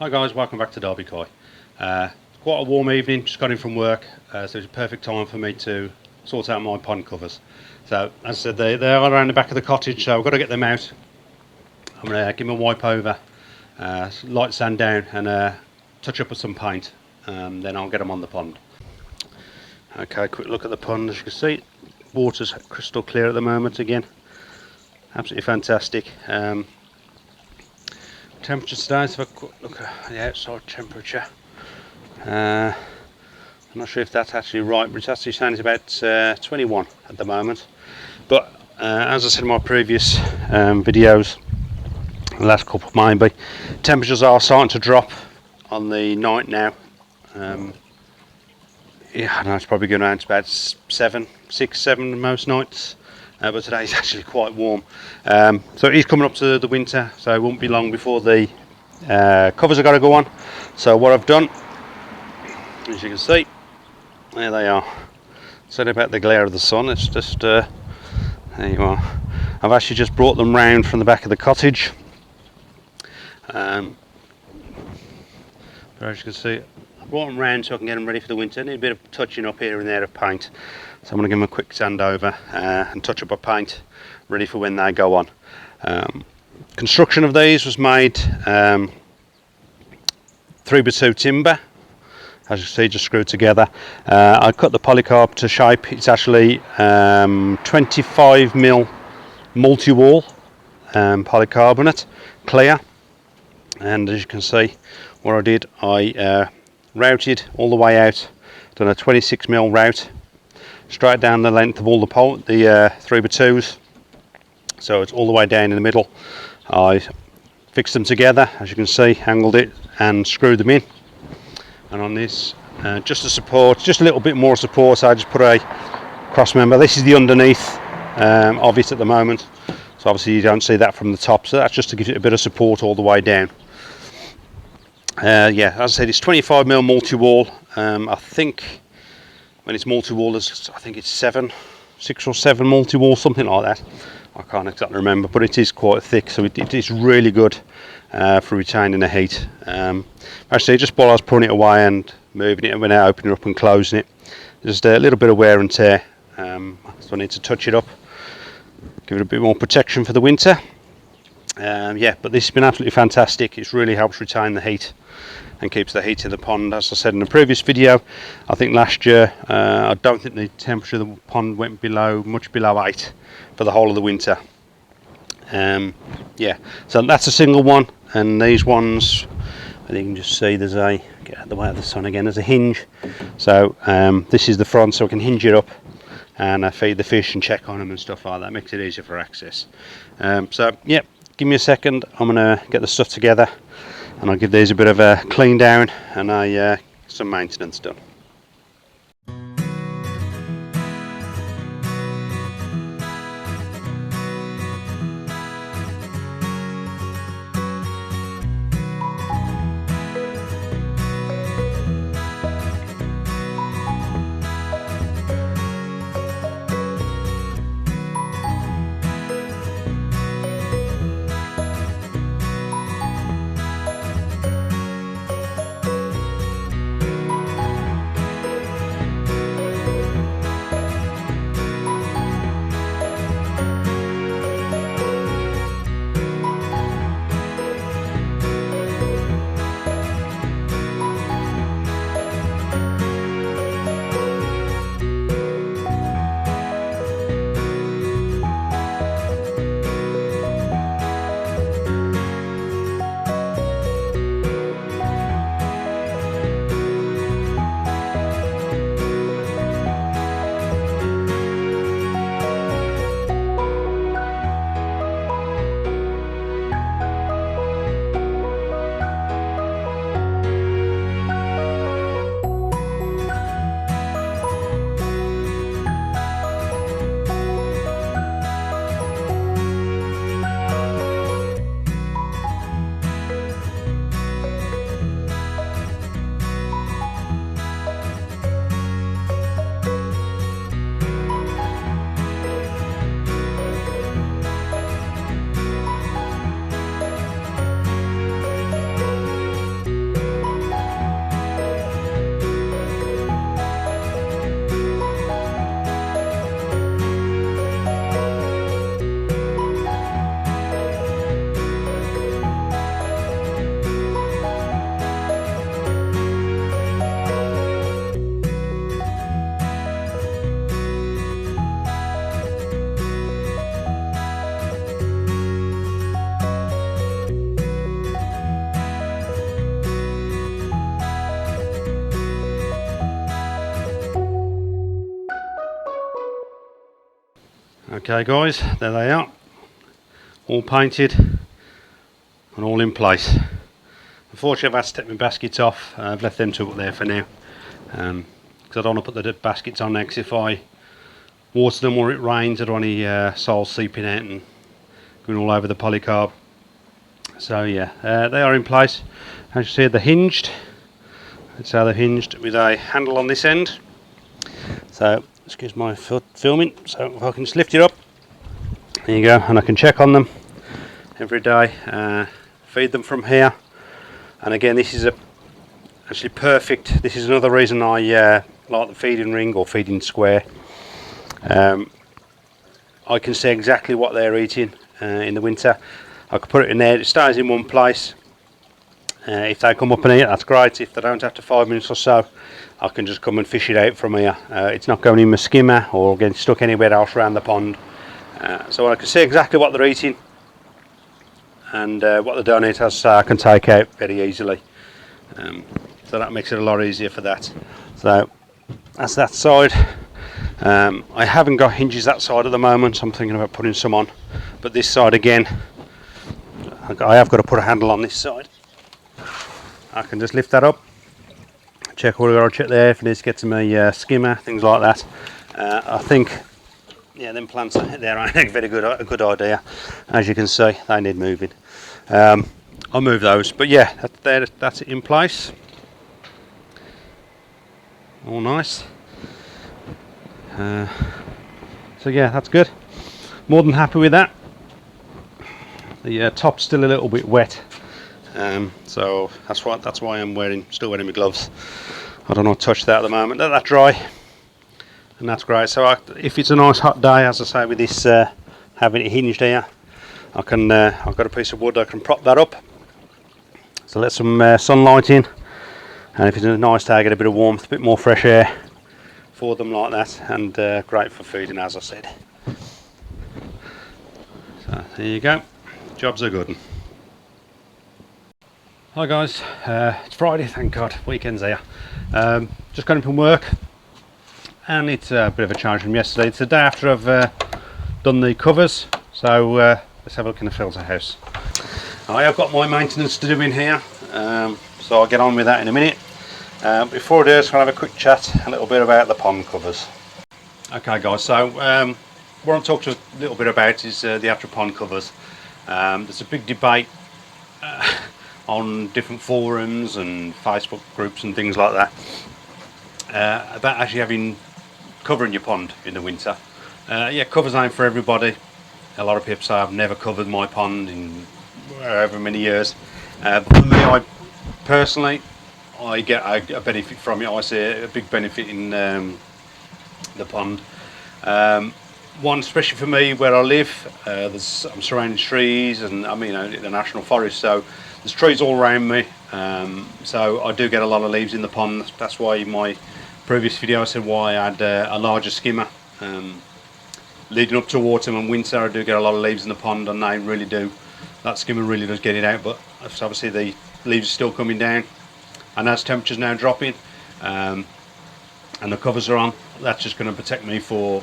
Hi guys, welcome back to Derby Koi. Quite a warm evening, just got in from work, so it's a perfect time for me to sort out my pond covers. So as I said, they are around the back of the cottage, so I've got to get them out. I'm going to give them a wipe over, light sand down and touch up with some paint, then I'll get them on the pond. Okay, quick look at the pond. As you can see, water's crystal clear at the moment again, absolutely fantastic. Temperature today, so if I look at the outside temperature, I'm not sure if that's actually right, but it's actually saying it's about 21 at the moment. But as I said in my previous videos, the last couple maybe, temperatures are starting to drop on the night now. Yeah, I know it's probably going around to about 6, 7 most nights. But today is actually quite warm, so it is coming up to the winter, so it won't be long before the covers have got to go on. So what I've done, as you can see, there they are. Sorry about the glare of the sun, it's just there you are. I've actually just brought them round from the back of the cottage, but as you can see, I brought them round so I can get them ready for the winter. Need a bit of touching up here and there of paint, so I'm going to give them a quick sand over and touch up a paint, ready for when they go on. Construction of these was made 3x2 timber, as you see, just screwed together. I cut the polycarb to shape. It's actually 25mm multi-wall polycarbonate, clear. And as you can see, what I did, I routed all the way out, done a 26mm route straight down the length of all the 3x2s, so it's all the way down in the middle. I fixed them together, as you can see, angled it and screwed them in. And on this, just the support, just a little bit more support, I just put a cross member. This is the underneath of it at the moment, so obviously you don't see that from the top, so that's just to give it a bit of support all the way down. Yeah, as I said, it's 25mm multi-wall. I think when it's multi-wall, I think it's 6 or 7 multi-wall, something like that. I can't exactly remember, but it is quite thick, so it is really good for retaining the heat. Actually, just while I was putting it away and moving it, and when I open it up and closing it, just a little bit of wear and tear, so I need to touch it up, give it a bit more protection for the winter. Yeah, but this has been absolutely fantastic. It really helps retain the heat and keeps the heat in the pond. As I said in the previous video, I think last year I don't think the temperature of the pond went much below 8 for the whole of the winter. Yeah, so that's a single one, and these ones, I think you can just see there's a, get out of the way of the sun again, there's a hinge. So this is the front, so I can hinge it up and feed the fish and check on them and stuff like that. Makes it easier for access. So yeah, give me a second, I'm going to get the stuff together and I'll give these a bit of a clean down and some maintenance done. Okay guys, there they are, all painted and all in place. Unfortunately I've had to take my baskets off. I've left them two up there for now, because I don't want to put the baskets on next. If I water them or it rains, I don't want any soil seeping out and going all over the polycarb. So yeah, they are in place. As you see, they're hinged. That's how they're hinged, with a handle on this end. So excuse my foot filming, so if I can just lift it up, there you go, and I can check on them every day, feed them from here. And again, this is actually perfect. This is another reason I like the feeding ring or feeding square. I can see exactly what they're eating in the winter. I can put it in there, it stays in one place. If they come up and eat, that's great. If they don't, after 5 minutes or so, I can just come and fish it out from here. It's not going in my skimmer or getting stuck anywhere else around the pond. So I can see exactly what they're eating and what they don't eat, as I can take out very easily. So that makes it a lot easier for that. So that's that side. I haven't got hinges that side at the moment, so I'm thinking about putting some on. But this side again, I have got to put a handle on this side. I can just lift that up, check all the check there if it needs to get to my skimmer, things like that. I think, yeah, them plants there are a very good idea. As you can see, they need moving. I'll move those, but yeah, that's it in place. All nice. So yeah, that's good. More than happy with that. The top's still a little bit wet, so that's why I'm still wearing my gloves. I don't want to touch that at the moment. Let that dry, and that's great. So if it's a nice hot day, as I say, with this having it hinged here, I've got a piece of wood, I can prop that up. So let some sunlight in, and if it's a nice day, I get a bit of warmth, a bit more fresh air for them like that, and great for feeding, as I said. So there you go, jobs are good. Hi guys, it's Friday, thank God, weekend's here. Just got in from work, and it's a bit of a change from yesterday. It's the day after I've done the covers, so let's have a look in the filter house. I have got my maintenance to do in here, so I'll get on with that in a minute. Before I do this, I'll have a quick chat a little bit about the pond covers. Okay guys, so what I'm talking a little bit about is the actual pond covers. There's a big debate on different forums and Facebook groups and things like that about actually covering your pond in the winter. Yeah, covers ain't for everybody. A lot of people say I've never covered my pond in however many years. For me, personally, I get a benefit from it. I see a big benefit in the pond. One, especially for me where I live, I'm surrounded trees, and I'm in the national forest, so there's trees all around me. So I do get a lot of leaves in the pond. That's why in my previous video I said why I had a larger skimmer. Leading up to autumn and winter, I do get a lot of leaves in the pond, and they really do. That skimmer really does get it out, but obviously the leaves are still coming down, and as temperatures now dropping, and the covers are on, that's just going to protect me for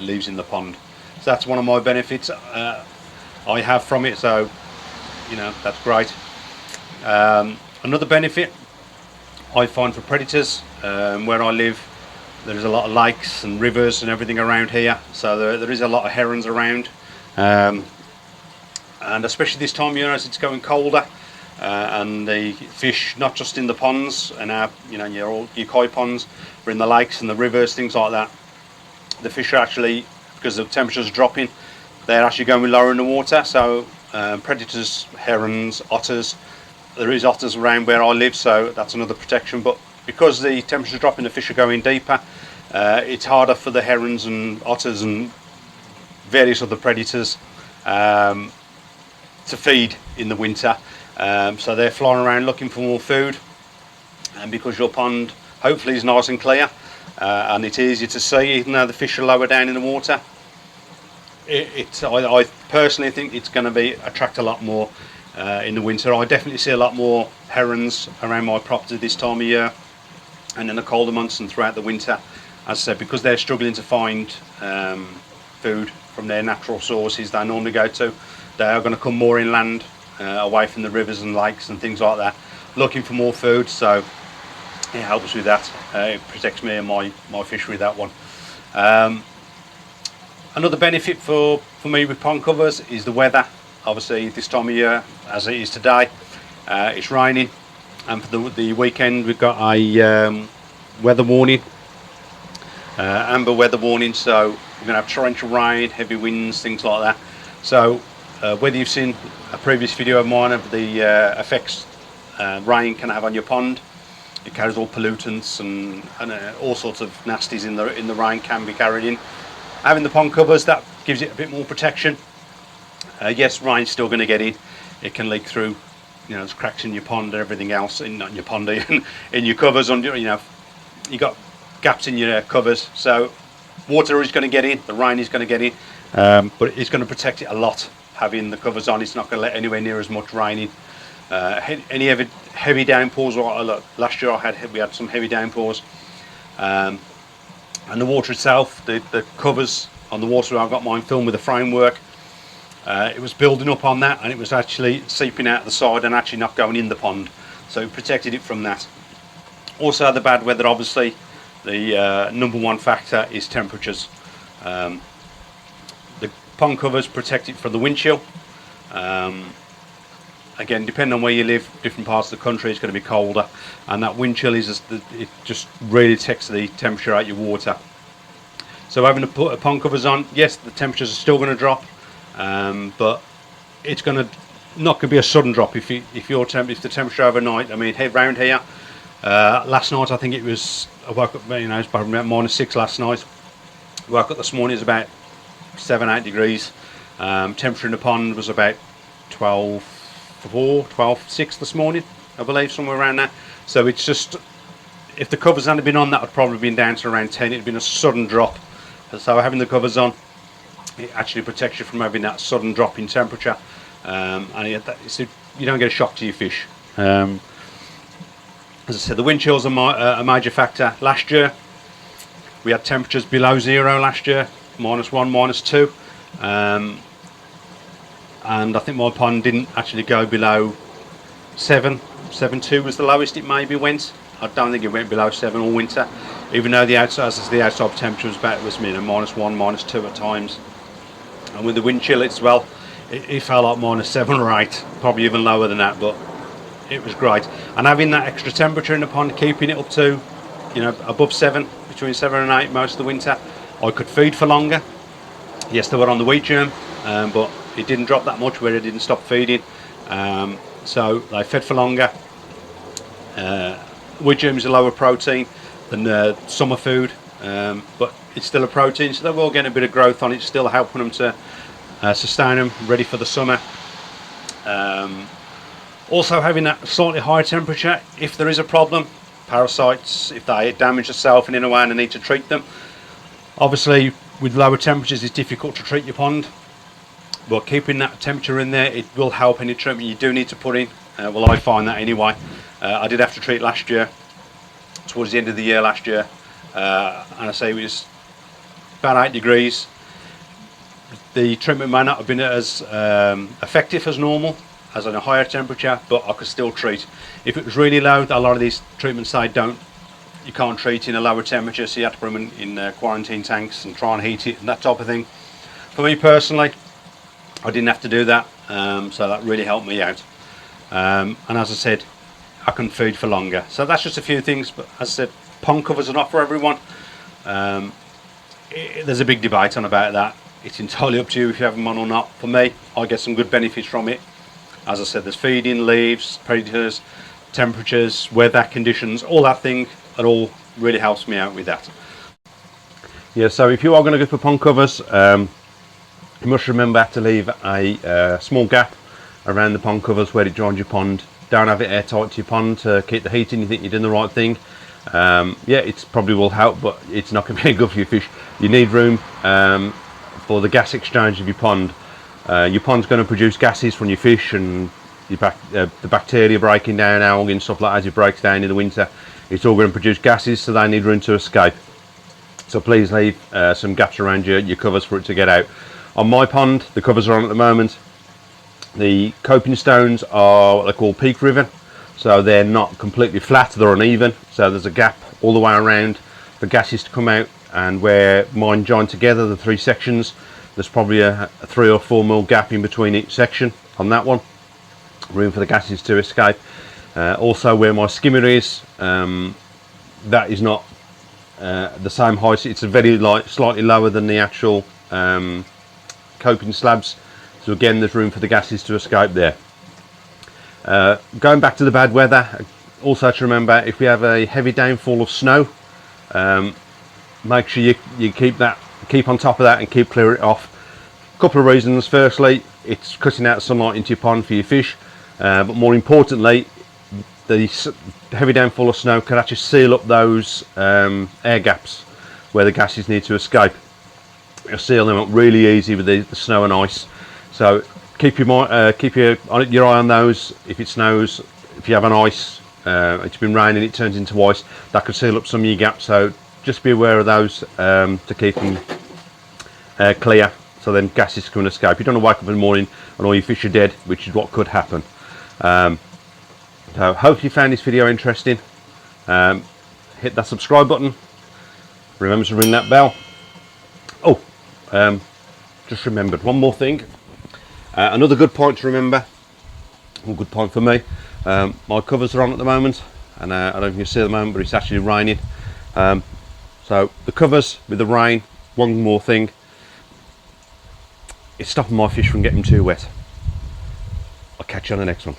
leaves in the pond. So that's one of my benefits I have from it. So that's great. Another benefit I find for predators, where I live, there's a lot of lakes and rivers and everything around here, so there is a lot of herons around, and especially this time of year as it's going colder, and the fish, not just in the ponds and your koi ponds, but in the lakes and the rivers, things like that, the fish are actually, because the temperatures are dropping, they're actually going lower in the water. So predators, herons, otters, there is otters around where I live, so that's another protection. But because the temperatures are dropping, the fish are going deeper, it's harder for the herons and otters and various other predators to feed in the winter. So they're flying around looking for more food, and because your pond hopefully is nice and clear, and it's easier to see, even though the fish are lower down in the water, I personally think it's going to attract a lot more in the winter. I definitely see a lot more herons around my property this time of year, and in the colder months and throughout the winter, as I said, because they're struggling to find food from their natural sources they normally go to. They are going to come more inland, away from the rivers and lakes and things like that, looking for more food. So it helps with that. It protects me and my fishery, that one. Another benefit for me with pond covers is the weather. Obviously this time of year, as it is today, it's raining, and for the weekend we've got a weather warning, amber weather warning, so we're going to have torrential rain, heavy winds, things like that. So whether you've seen a previous video of mine of the effects rain can have on your pond, it carries all pollutants and all sorts of nasties in the rain can be carried in. Having the pond covers, that gives it a bit more protection. Yes, rain's still going to get in. It can leak through, you know, there's cracks in your pond and everything else, not in your pond, in your covers, on, you know, you got gaps in your covers, so water is going to get in, the rain is going to get in, but it's going to protect it a lot having the covers on. It's not going to let anywhere near as much rain in. Any heavy downpours, last year we had some heavy downpours, and the water itself, the covers on the water, I've got mine filmed with a framework. It was building up on that, and it was actually seeping out the side and actually not going in the pond, so it protected it from that. Also the bad weather, obviously, the number one factor is temperatures. The pond covers protect it from the wind chill. Again, depending on where you live, different parts of the country, it's going to be colder, and that wind chill is it just really takes the temperature out of your water. So having to put pond covers on, yes, the temperatures are still going to drop, but it's going to not going to be a sudden drop if the temperature overnight. I mean, around here, last night I think it was, I woke up, you know, it's about -6 last night. Woke up this morning, it's about 7-8 degrees. Temperature in the pond was about 12.6 this morning, I believe, somewhere around there. So it's just, if the covers hadn't been on, that would probably been down to around 10. It'd been a sudden drop. So having the covers on, it actually protects you from having that sudden drop in temperature, and you don't get a shock to your fish. As I said, the wind chills are a major factor. Last year we had temperatures below zero last year, -1, -2, and I think my pond didn't actually go below 7.2 was the lowest it maybe went. I don't think it went below 7 all winter, even though the outside temperature was you know, -1, -2 at times. And with the wind chill as well, it felt like -7 or 8, probably even lower than that, but it was great. And having that extra temperature in the pond, keeping it up to, you know, above 7, between 7 and 8 most of the winter, I could feed for longer. Yes, they were on the wheat germ, but it didn't drop that much where it didn't stop feeding, so they fed for longer. Wheat germ is a lower protein than summer food, but it's still a protein, so they will get a bit of growth on it, still helping them to sustain them ready for the summer. Also having that slightly higher temperature, if there is a problem, parasites, if they damage themselves in a way and they need to treat them. Obviously with lower temperatures it's difficult to treat your pond, but keeping that temperature in there, it will help any treatment you do need to put in. Well, I find that anyway. I did have to treat last year, towards the end of the year last year, and I say it was about 8 degrees. The treatment may not have been as effective as normal, as on a higher temperature, but I could still treat. If it was really low, a lot of these treatments say you can't treat in a lower temperature, so you have to put them in quarantine tanks and try and heat it and that type of thing. For me personally, I didn't have to do that, so that really helped me out. And as I said, I can feed for longer. So that's just a few things, but as I said, pond covers are not for everyone. There's a big debate on about that. It's entirely up to you if you have them on or not. For me, I get some good benefits from it. As I said, there's feeding, leaves, predators, temperatures, weather conditions, all that thing, it all really helps me out with that. Yeah, so if you are going to go for pond covers, you must remember to leave a small gap around the pond covers where it joins your pond. Don't have it airtight to your pond to keep the heat in. You think you're doing the right thing. Yeah, it probably will help, but it's not going to be good for your fish. You need room for the gas exchange of your pond. Your pond's going to produce gases from your fish, and the bacteria breaking down, algae and stuff like that as it breaks down in the winter. It's all going to produce gases, so they need room to escape. So please leave some gaps around your covers for it to get out. On my pond, the covers are on at the moment. The coping stones are what they call peak riven, so they're not completely flat, they're uneven, so there's a gap all the way around for gases to come out, and where mine join together, the 3 sections, there's probably a 3 or 4 mil gap in between each section on that one, room for the gases to escape. Also where my skimmer is, that is not the same height, it's a very slightly lower than the actual coping slabs, so again there's room for the gases to escape there. Going back to the bad weather, also to remember, if we have a heavy downfall of snow, make sure you keep on top of that and keep clear it off. A couple of reasons. Firstly, it's cutting out sunlight into your pond for your fish, but more importantly, the heavy downfall of snow can actually seal up those air gaps where the gases need to escape. You'll seal them up really easy with the snow and ice, so keep your eye on those. If it snows, if you have an ice, it's been raining, it turns into ice, that could seal up some of your gaps, so just be aware of those to keep them clear, so then gases can escape. You don't want to wake up in the morning and all your fish are dead, which is what could happen. So hopefully you found this video interesting. Hit that subscribe button, remember to ring that bell. Oh, just remembered one more thing. Another good point to remember, a good point for me, my covers are on at the moment, and I don't know if you can see at the moment, but it's actually raining. So the covers with the rain, one more thing, it's stopping my fish from getting too wet. I'll catch you on the next one.